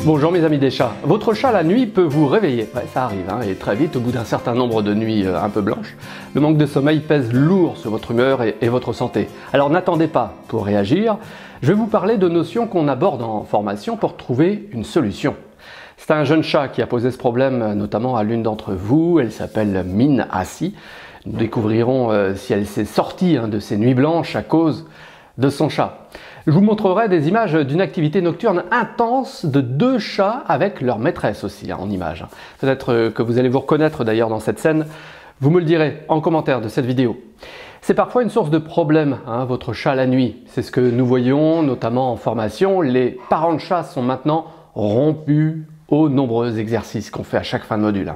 Bonjour mes amis des chats. Votre chat la nuit peut vous réveiller. Ouais, ça arrive, et très vite, au bout d'un certain nombre de nuits un peu blanches. Le manque de sommeil pèse lourd sur votre humeur et votre santé. Alors n'attendez pas pour réagir. Je vais vous parler de notions qu'on aborde en formation pour trouver une solution. C'est un jeune chat qui a posé ce problème notamment à l'une d'entre vous. Elle s'appelle Min-Asi. Nous découvrirons si elle s'est sortie de ces nuits blanches à cause de son chat. Je vous montrerai des images d'une activité nocturne intense de deux chats avec leur maîtresse aussi en images. Peut-être que vous allez vous reconnaître d'ailleurs dans cette scène. Vous me le direz en commentaire de cette vidéo. C'est parfois une source de problème, votre chat la nuit. C'est ce que nous voyons notamment en formation. Les parents de chats sont maintenant rompus aux nombreux exercices qu'on fait à chaque fin de module.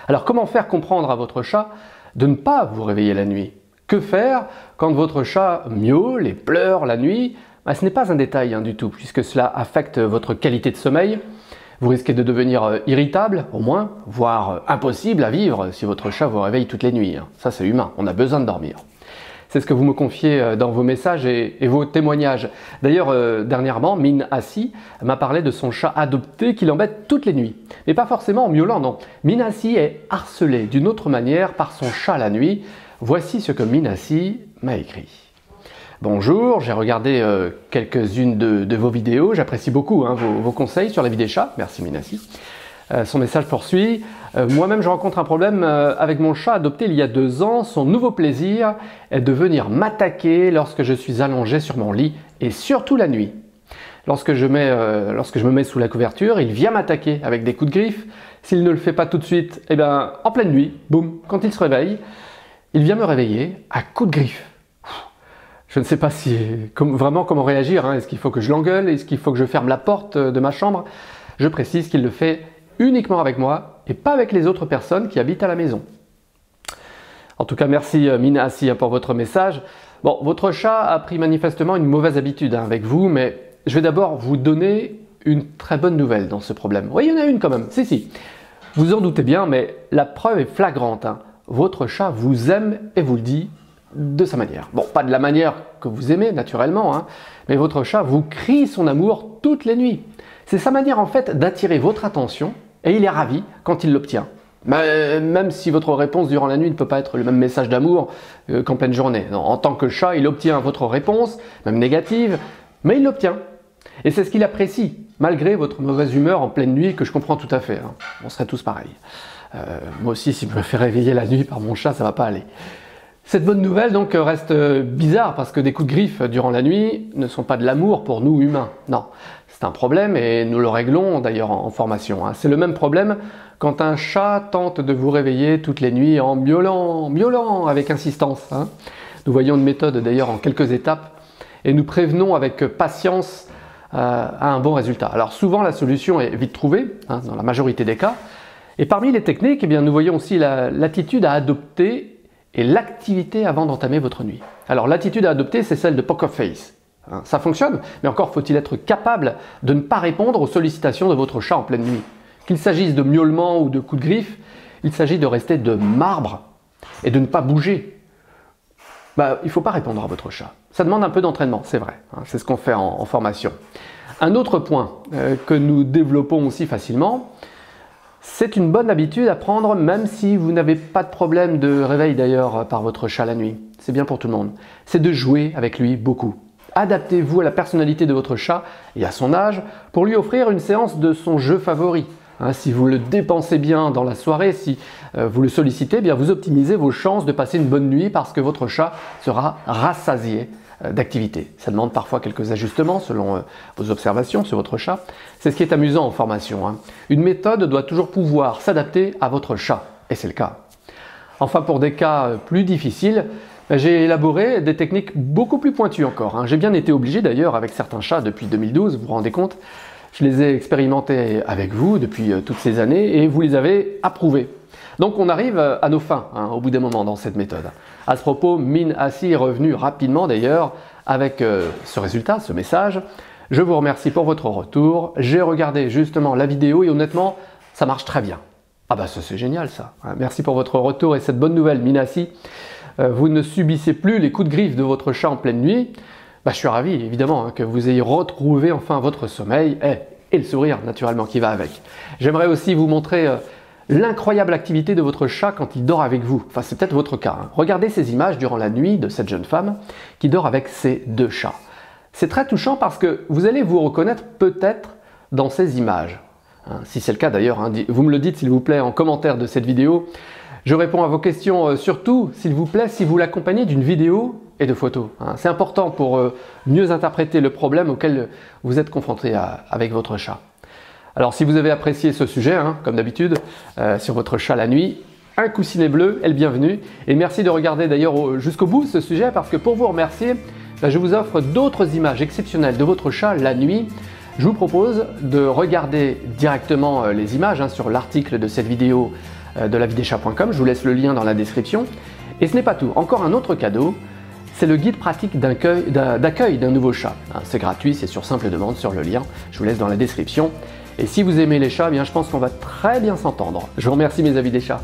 Alors comment faire comprendre à votre chat de ne pas vous réveiller la nuit? Que faire quand votre chat miaule et pleure la nuit? Ce n'est pas un détail du tout, puisque cela affecte votre qualité de sommeil. Vous risquez de devenir irritable, au moins, voire impossible à vivre si votre chat vous réveille toutes les nuits. Ça, c'est humain, on a besoin de dormir. C'est ce que vous me confiez dans vos messages et vos témoignages. D'ailleurs, dernièrement, Min-Asi m'a parlé de son chat adopté qui l'embête toutes les nuits. Mais pas forcément en miaulant, non. Min-Asi est harcelé d'une autre manière par son chat la nuit. Voici ce que Min-Asi m'a écrit. Bonjour, j'ai regardé quelques-unes de vos vidéos, j'apprécie beaucoup vos conseils sur la vie des chats, merci Min-Asi. Son message poursuit, moi-même je rencontre un problème avec mon chat adopté il y a 2 ans, son nouveau plaisir est de venir m'attaquer lorsque je suis allongé sur mon lit et surtout la nuit. Lorsque je me mets sous la couverture, il vient m'attaquer avec des coups de griffe, s'il ne le fait pas tout de suite, en pleine nuit, boum, quand il se réveille, il vient me réveiller à coups de griffe. Je ne sais pas vraiment comment réagir. Est-ce qu'il faut que je l'engueule? Est-ce qu'il faut que je ferme la porte de ma chambre? Je précise qu'il le fait uniquement avec moi et pas avec les autres personnes qui habitent à la maison. En tout cas, merci Min-Asi pour votre message. Bon, votre chat a pris manifestement une mauvaise habitude avec vous, mais je vais d'abord vous donner une très bonne nouvelle dans ce problème. Oui, il y en a une quand même. Si. Vous en doutez bien, mais la preuve est flagrante. Votre chat vous aime et vous le dit de sa manière. Bon, pas de la manière que vous aimez naturellement, mais votre chat vous crie son amour toutes les nuits. C'est sa manière en fait d'attirer votre attention et il est ravi quand il l'obtient. Même si votre réponse durant la nuit ne peut pas être le même message d'amour qu'en pleine journée. Non, en tant que chat, il obtient votre réponse, même négative, mais il l'obtient. Et c'est ce qu'il apprécie, malgré votre mauvaise humeur en pleine nuit que je comprends tout à fait. On serait tous pareils. Moi aussi, si je me fais réveiller la nuit par mon chat, ça va pas aller. Cette bonne nouvelle donc reste bizarre parce que des coups de griffe durant la nuit ne sont pas de l'amour pour nous humains. Non, c'est un problème et nous le réglons d'ailleurs en formation. C'est le même problème quand un chat tente de vous réveiller toutes les nuits en miaulant avec insistance. Nous voyons une méthode d'ailleurs en quelques étapes et nous prévenons avec patience à un bon résultat. Alors souvent la solution est vite trouvée, dans la majorité des cas. Et parmi les techniques, nous voyons aussi l'attitude à adopter et l'activité avant d'entamer votre nuit. Alors l'attitude à adopter, c'est celle de Poker Face. Ça fonctionne, mais encore faut-il être capable de ne pas répondre aux sollicitations de votre chat en pleine nuit. Qu'il s'agisse de miaulements ou de coups de griffe, il s'agit de rester de marbre et de ne pas bouger. Il ne faut pas répondre à votre chat. Ça demande un peu d'entraînement, c'est vrai. C'est ce qu'on fait en formation. Un autre point que nous développons aussi facilement, c'est une bonne habitude à prendre même si vous n'avez pas de problème de réveil d'ailleurs par votre chat la nuit. C'est bien pour tout le monde. C'est de jouer avec lui beaucoup. Adaptez-vous à la personnalité de votre chat et à son âge pour lui offrir une séance de son jeu favori. Si vous le dépensez bien dans la soirée, si vous le sollicitez, vous optimisez vos chances de passer une bonne nuit parce que votre chat sera rassasié d'activité. Ça demande parfois quelques ajustements selon vos observations sur votre chat. C'est ce qui est amusant en formation. Une méthode doit toujours pouvoir s'adapter à votre chat, et c'est le cas. Enfin, pour des cas plus difficiles, j'ai élaboré des techniques beaucoup plus pointues encore. J'ai bien été obligé d'ailleurs avec certains chats depuis 2012, vous vous rendez compte? Je les ai expérimentés avec vous depuis toutes ces années et vous les avez approuvés. Donc on arrive à nos fins au bout d'un moment dans cette méthode. À ce propos, Min-Asi est revenu rapidement d'ailleurs avec ce résultat, ce message. Je vous remercie pour votre retour. J'ai regardé justement la vidéo et honnêtement, ça marche très bien. Ça c'est génial ça. Merci pour votre retour et cette bonne nouvelle Min-Asi. Vous ne subissez plus les coups de griffe de votre chat en pleine nuit. Je suis ravi évidemment que vous ayez retrouvé enfin votre sommeil. et le sourire naturellement qui va avec. J'aimerais aussi vous montrer l'incroyable activité de votre chat quand il dort avec vous. Enfin, c'est peut-être votre cas, hein. Regardez ces images durant la nuit de cette jeune femme qui dort avec ses 2 chats. C'est très touchant parce que vous allez vous reconnaître peut-être dans ces images. Hein, si c'est le cas d'ailleurs, hein, vous me le dites s'il vous plaît en commentaire de cette vidéo. Je réponds à vos questions surtout, s'il vous plaît, si vous l'accompagnez d'une vidéo et de photos. Hein. C'est important pour mieux interpréter le problème auquel vous êtes confronté avec votre chat. Alors si vous avez apprécié ce sujet, hein, comme d'habitude, sur votre chat la nuit, un coussinet bleu est le bienvenu. Et merci de regarder d'ailleurs jusqu'au bout ce sujet parce que pour vous remercier, je vous offre d'autres images exceptionnelles de votre chat la nuit. Je vous propose de regarder directement les images hein, sur l'article de cette vidéo de lavidechats.com. Je vous laisse le lien dans la description. Et ce n'est pas tout, encore un autre cadeau, c'est le guide pratique d'accueil d'un nouveau chat. Hein, c'est gratuit, c'est sur simple demande sur le lien, je vous laisse dans la description. Et si vous aimez les chats, eh bien, je pense qu'on va très bien s'entendre. Je vous remercie mes avis des chats.